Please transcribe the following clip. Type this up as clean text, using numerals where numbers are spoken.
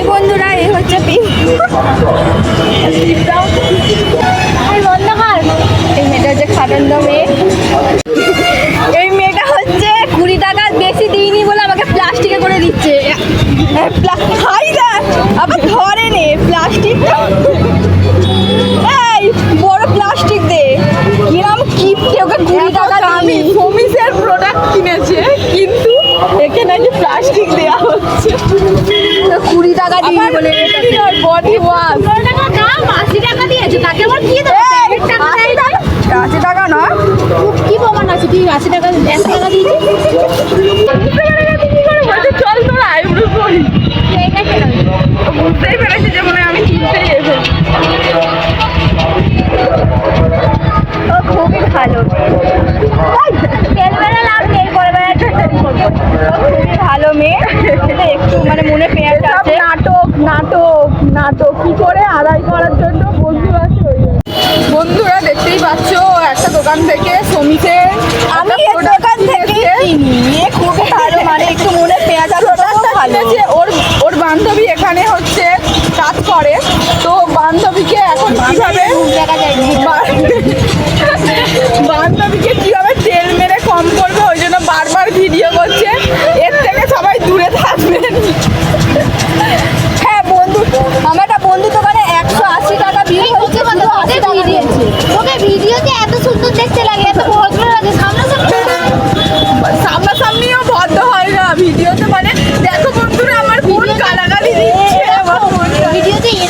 High বন্ধুরা, এই হচ্ছে এই মেয়েটা হচ্ছে খাটান্দ মেয়ে। এই মেয়েটা হচ্ছে 20 টাকা বেশি দিইনি বলে আমাকে প্লাস্টিকে করে দিচ্ছে। আবার ধরে নে প্লাস্টিকটা, এই বড় প্লাস্টিক দে। কিরম কিপটে, ওকে 20 টাকা আমি দিইনি। ফমিসের প্রোডাক্ট কিনেছে কিন্তু একে নাকি প্লাস্টিক দেওয়া হচ্ছে। 20 টাকা দিইনি বলে বডি ওয়াশ 80 টাকা দিয়েছো, তাকে আবার কি দেবো? 80 টাকা না, কি প্রমাণ আছে তুই 80 টাকা 100 টাকা দিয়েছিস? চল তোর আইব্রো করি। ঠিক আছে না, বুঝতেই পেরেছি যে মনে হয় আমি কিনতেই এসেছি। ও খুবই ভালো, তেল বেলা লাভ নেই, পরে বেলা খুবই ভালো মেয়ে। কিন্তু একটু মানে মনে পেঁয়াজ সব আছে। নাটক কি করে আদায় করার জন্য বন্ধু আছে ওই জন্য। বন্ধুরা দেখতেই পাচ্ছ একটা দোকান থেকে সমিতের আমি এই দোকান থেকে কিনি, এ খুবই ভালো, মানে একটু মনে পেঁয়াজ আছে, ওটাও ভালো। ওর বান্ধবী এখানে হচ্ছে কাজ করে, তো বান্ধবীকে এখন কিভাবে বান্ধবীকে কিভাবে তেল মেরে কম করবে ওই জন্য বারবার ভিডিও করছে। এর থেকে সবাই দূরে থাকবেন। হ্যাঁ বন্ধু, আমার একটা বন্ধু দোকানে 180 টাকা বিল হচ্ছে, শুধু 80 টাকা দিয়েছে। তোকে ভিডিওতে এত সুন্দর দেখতে